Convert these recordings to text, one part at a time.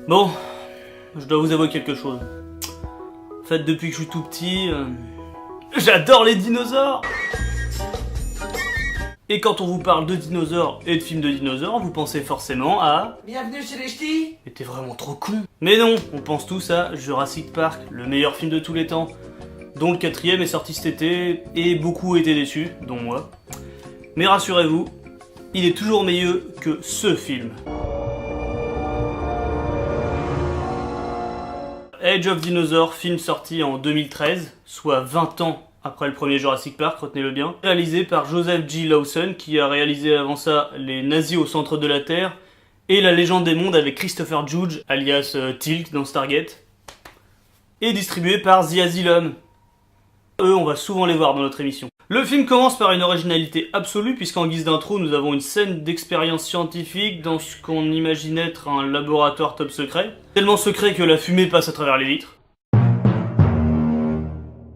Bon, je dois vous avouer quelque chose. En fait, depuis que je suis tout petit, j'adore les dinosaures. Et quand on vous parle de dinosaures et de films de dinosaures, vous pensez forcément à... Bienvenue chez les ch'tis. Mais t'es vraiment trop con. Mais non, on pense tous à Jurassic Park, le meilleur film de tous les temps, dont le 4ème est sorti cet été, et beaucoup étaient déçus, dont moi. Mais rassurez-vous, il est toujours meilleur que ce film. Age of Dinosaurs, film sorti en 2013, soit 20 ans après le premier Jurassic Park, retenez-le bien. Réalisé par Joseph J. Lawson, qui a réalisé avant ça Les Nazis au centre de la Terre, et La Légende des mondes avec Christopher Judge, alias Teal'c dans Stargate. Et distribué par The Asylum. Eux, on va souvent les voir dans notre émission. Le film commence par une originalité absolue, puisqu'en guise d'intro, nous avons une scène d'expérience scientifique dans ce qu'on imagine être un laboratoire top secret. Tellement secret que la fumée passe à travers les vitres.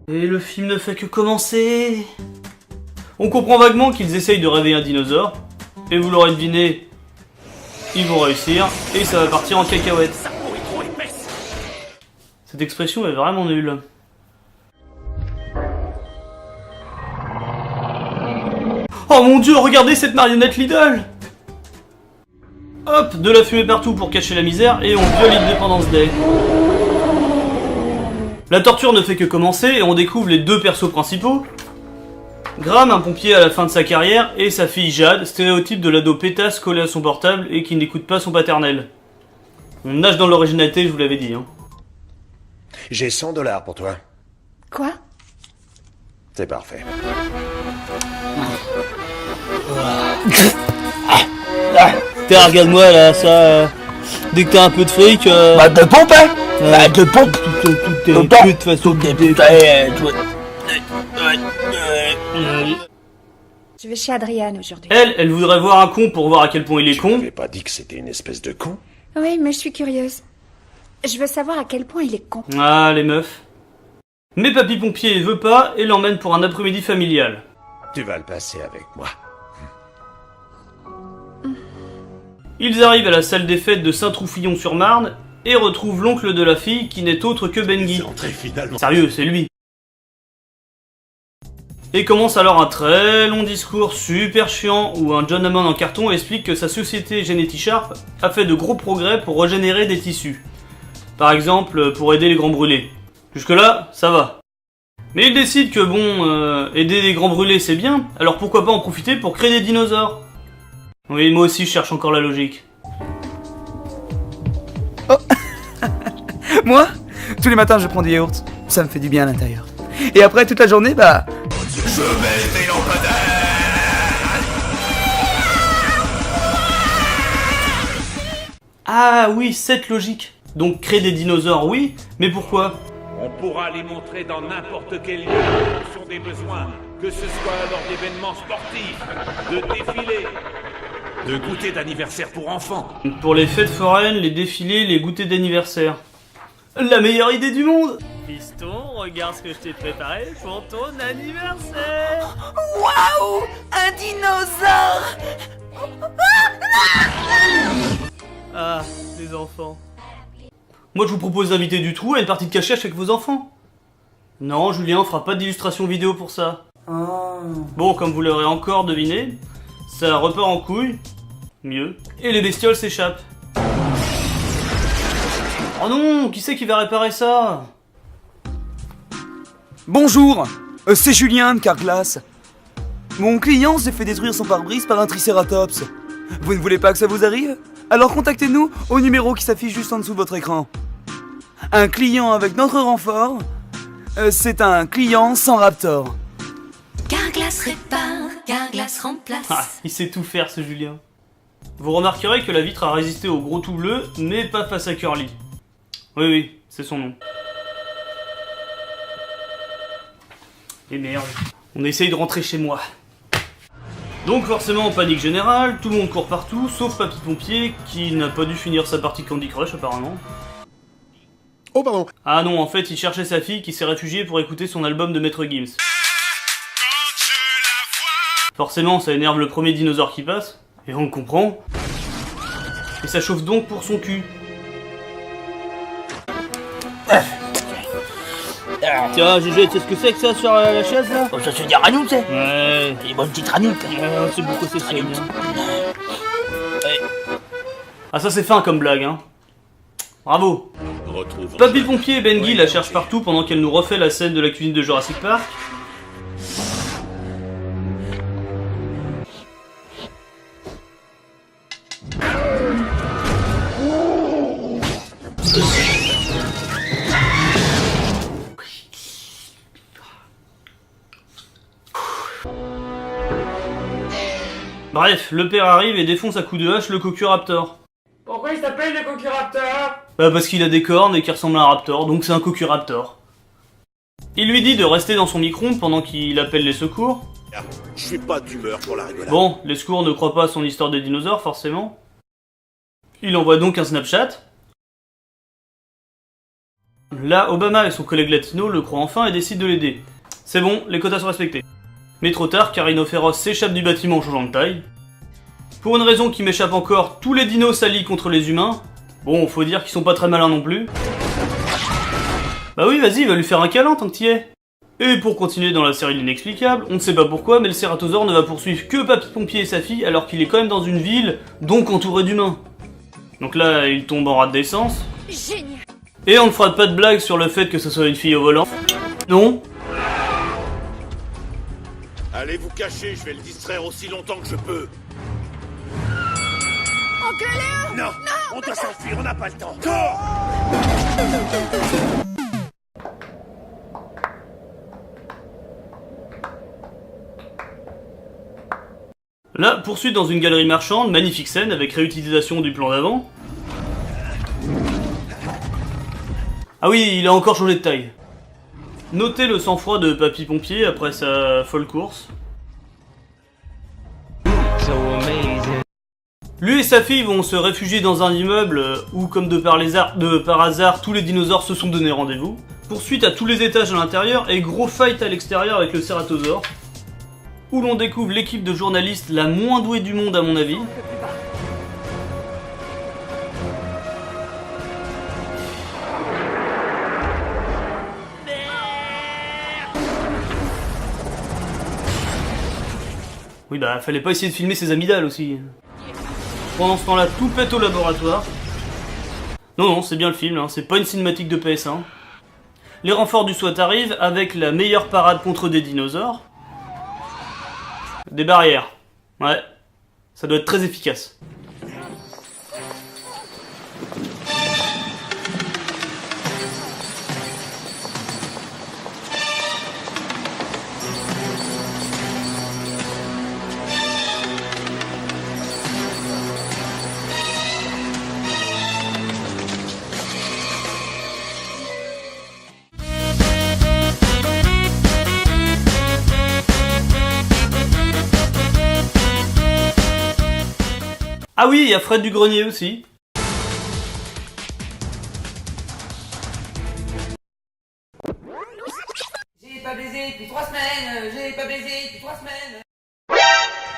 Et le film ne fait que commencer. On comprend vaguement qu'ils essayent de réveiller un dinosaure, et vous l'aurez deviné, ils vont réussir, et ça va partir en cacahuète. Cette expression est vraiment nulle. Oh mon dieu, regardez cette marionnette Lidl! Hop, de la fumée partout pour cacher la misère, et on viole l'Independence Day. La torture ne fait que commencer, et on découvre les deux persos principaux. Graham, un pompier à la fin de sa carrière, et sa fille Jade, stéréotype de l'ado pétasse collé à son portable et qui n'écoute pas son paternel. On nage dans l'originalité, je vous l'avais dit. J'ai $100 pour toi. Quoi? C'est parfait. Tiens, regarde-moi là, ça... dès que t'as un peu de fric... Bah de pompe, hein. Bah de pompe. Tout est de toute façon... Je vais chez Adriane aujourd'hui. Elle voudrait voir un con pour voir à quel point il est Je con. n'avais pas dit que c'était une espèce de con. Oui, mais je suis curieuse. Je veux savoir à quel point il est con. Ah, les meufs. Mais papy pompier veut pas et l'emmène pour un après-midi familial. Tu vas le passer avec moi. Ils arrivent à la salle des fêtes de Saint-Troufillon-sur-Marne et retrouvent l'oncle de la fille qui n'est autre que Benguy. Finalement. Sérieux, c'est lui. Et commence alors un très long discours super chiant où un John Hammond en carton explique que sa société Genetic Sharp a fait de gros progrès pour régénérer des tissus. Par exemple, pour aider les grands brûlés. Jusque-là, ça va. Mais il décide que bon, aider les grands brûlés c'est bien, alors pourquoi pas en profiter pour créer des dinosaures? Oui, moi aussi je cherche encore la logique. Oh. Moi, tous les matins je prends du yaourt. Ça me fait du bien à l'intérieur. Et après toute la journée, bah... Je mets des lampadaires. Ah oui, cette logique. Donc créer des dinosaures, oui, mais pourquoi? On pourra les montrer dans n'importe quel lieu en fonction des besoins, que ce soit lors d'événements sportifs, de défilés, de goûters d'anniversaire pour enfants. Pour les fêtes foraines, les défilés, les goûters d'anniversaire. La meilleure idée du monde! Piston, regarde ce que je t'ai préparé pour ton anniversaire! Waouh! Un dinosaure! Ah, les enfants. Moi je vous propose d'inviter du trou à une partie de cachette avec vos enfants. Non, Julien fera pas d'illustration vidéo pour ça. Oh. Bon, comme vous l'aurez encore deviné, ça repart en couille. Mieux. Et les bestioles s'échappent. Oh non, qui c'est qui va réparer ça? Bonjour, c'est Julien de Carglass. Mon client s'est fait détruire son pare-brise par un tricératops. Vous ne voulez pas que ça vous arrive? Alors contactez-nous au numéro qui s'affiche juste en dessous de votre écran. Un client avec notre renfort, c'est un client sans Raptor. Carglass répare, Carglass remplace. Ah, il sait tout faire ce Julien. Vous remarquerez que la vitre a résisté au gros tout bleu, mais pas face à Curly. Oui, c'est son nom. Et merde, on essaye de rentrer chez moi. Donc forcément, panique générale, tout le monde court partout, sauf Papy Pompier, qui n'a pas dû finir sa partie de Candy Crush apparemment. Oh pardon. Ah non, en fait, il cherchait sa fille qui s'est réfugiée pour écouter son album de Maître Gims. Forcément, ça énerve le premier dinosaure qui passe, et on le comprend. Et ça chauffe donc pour son cul. Tiens, GG, tu sais ce que c'est que ça sur la chaise là? Oh, ça se dit ragnout, tu sais. Ouais. C'est une bonne petite ragnout. C'est beaucoup, c'est bien. Ah, ça c'est fin comme blague, hein. Bravo. Retrouve. Papy Pompier et Bengi la cherchent partout pendant qu'elle nous refait la scène de la cuisine de Jurassic Park. Bref, le père arrive et défonce à coups de hache le Cocuraptor. Pourquoi il s'appelle le Cocuraptor? Bah parce qu'il a des cornes et qu'il ressemble à un raptor, donc c'est un Cocuraptor. Il lui dit de rester dans son micro-ondes pendant qu'il appelle les secours. Je suis pas d'humeur pour la rigolade. Bon, les secours ne croient pas à son histoire des dinosaures, forcément. Il envoie donc un Snapchat. Là, Obama et son collègue latino le croient enfin et décident de l'aider. C'est bon, les quotas sont respectés. Mais trop tard, car Rhinophéros s'échappe du bâtiment en changeant de taille. Pour une raison qui m'échappe encore, tous les dinos s'allient contre les humains. Bon, faut dire qu'ils sont pas très malins non plus. Bah oui, vas-y, va lui faire un câlin tant que t'y es. Et pour continuer dans la série de l'inexplicable, on ne sait pas pourquoi, mais le Cératosaure ne va poursuivre que Papy Pompier et sa fille, alors qu'il est quand même dans une ville, donc entouré d'humains. Donc là, il tombe en rate d'essence. Génial. Et on ne fera pas de blague sur le fait que ce soit une fille au volant. Non. Allez vous cacher, je vais le distraire aussi longtemps que je peux. Enculé-le! Non, on doit s'enfuir, on n'a pas le temps. Cours! Là, poursuite dans une galerie marchande, magnifique scène avec réutilisation du plan d'avant. Ah oui, il a encore changé de taille. Notez le sang-froid de Papy Pompier après sa folle course. Lui et sa fille vont se réfugier dans un immeuble où, comme de par hasard, tous les dinosaures se sont donné rendez-vous. Poursuite à tous les étages à l'intérieur et gros fight à l'extérieur avec le Cératosaure, où l'on découvre l'équipe de journalistes la moins douée du monde à mon avis. Oui bah fallait pas essayer de filmer ses amygdales aussi. Pendant ce temps-là, tout pète au laboratoire. Non, c'est bien le film, hein, c'est pas une cinématique de PS1. Les renforts du SWAT arrivent avec la meilleure parade contre des dinosaures. Des barrières. Ouais, ça doit être très efficace. Ah oui, il y a Fred du Grenier aussi. J'ai pas baisé depuis 3 semaines, j'ai pas baisé depuis 3 semaines.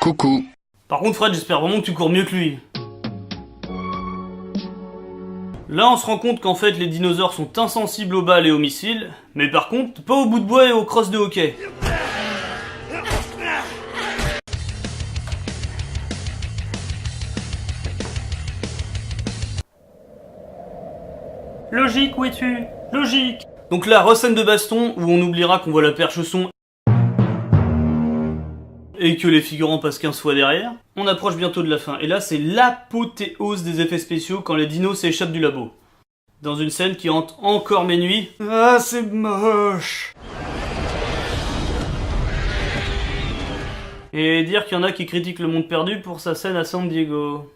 Coucou. Par contre Fred, j'espère vraiment que tu cours mieux que lui. Là on se rend compte qu'en fait les dinosaures sont insensibles aux balles et aux missiles, mais par contre pas aux bouts de bois et aux crosses de hockey. Logique, où es-tu? Logique. Donc là, recène de baston où on oubliera qu'on voit la perche son et que les figurants passent 15 fois derrière. On approche bientôt de la fin. Et là, c'est l'apothéose des effets spéciaux quand les dinos s'échappent du labo. Dans une scène qui hante encore mes nuits. Ah, c'est moche. Et dire qu'il y en a qui critiquent Le Monde Perdu pour sa scène à San Diego.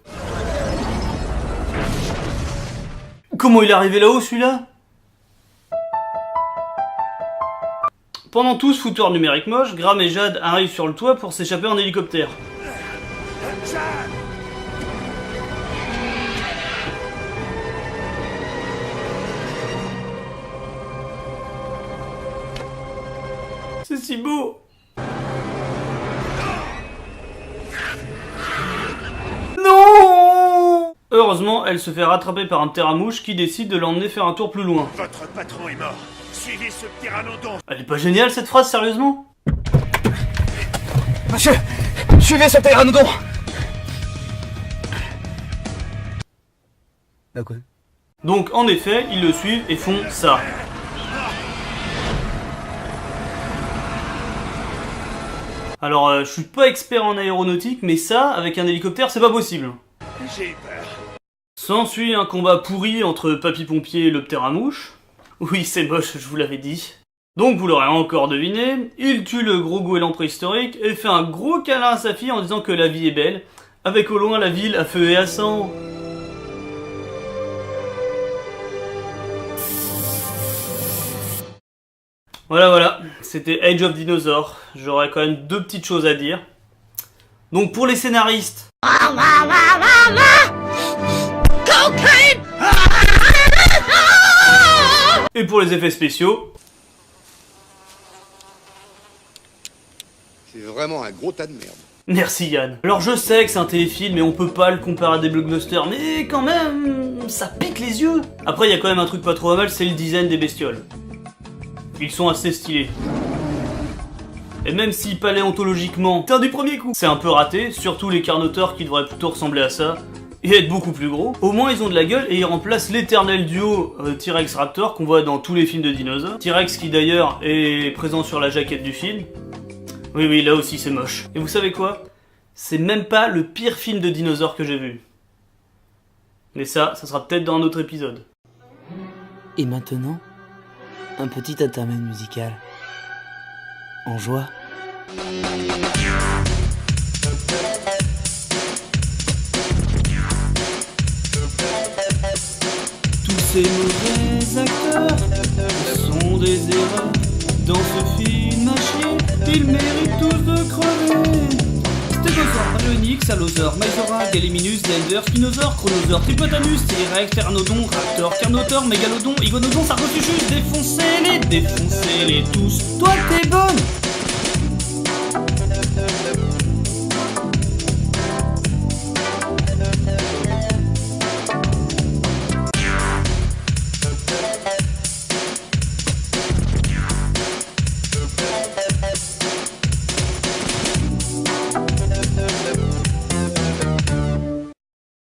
Comment il est arrivé là-haut, celui-là? Pendant tout ce foutoir numérique moche, Graham et Jade arrivent sur le toit pour s'échapper en hélicoptère. C'est si beau. Non. Heureusement, elle se fait rattraper par un pteramouche qui décide de l'emmener faire un tour plus loin. Votre patron est mort. Suivez ce pteranodon. Elle est pas géniale cette phrase, sérieusement? Monsieur, suivez ce pteranodon. D'accord. Donc en effet, ils le suivent et font ça. Alors, je suis pas expert en aéronautique, mais ça, avec un hélicoptère, c'est pas possible. J'ai eu peur. S'ensuit un combat pourri entre Papy Pompier et le pteramouche. Oui, c'est moche, je vous l'avais dit. Donc, vous l'aurez encore deviné, il tue le gros goéland préhistorique et fait un gros câlin à sa fille en disant que la vie est belle, avec au loin la ville à feu et à sang. Voilà, c'était Age of Dinosaurs. J'aurais quand même 2 petites choses à dire. Donc pour les scénaristes... Et pour les effets spéciaux... C'est vraiment un gros tas de merde. Merci Yann. Alors je sais que c'est un téléfilm et on peut pas le comparer à des blockbusters, mais quand même, ça pique les yeux. Après, il y a quand même un truc pas trop mal, c'est le design des bestioles. Ils sont assez stylés. Et même si paléontologiquement, du premier coup, c'est un peu raté, surtout les Carnotaures qui devraient plutôt ressembler à ça, et être beaucoup plus gros, au moins ils ont de la gueule et ils remplacent l'éternel duo T-Rex Raptor qu'on voit dans tous les films de dinosaures. T-Rex qui d'ailleurs est présent sur la jaquette du film. Oui, là aussi c'est moche. Et vous savez quoi? C'est même pas le pire film de dinosaures que j'ai vu. Mais ça sera peut-être dans un autre épisode. Et maintenant, un petit intermède musical. En joie. Tous ces mauvais acteurs sont des erreurs. Dans ce film à chier, ils méritent tous de crever. Stégosaure, Baryonyx, Allosaure, Myzora, Gallimimus, Dender, Spinosaure, Chronosaure, Tripotanus, T-Rex, Pteranodon, Raptor, Carnotaure, Mégalodon, Iguanodon, Sarcosuchus, défoncez-les tous. Toi t'es bonne,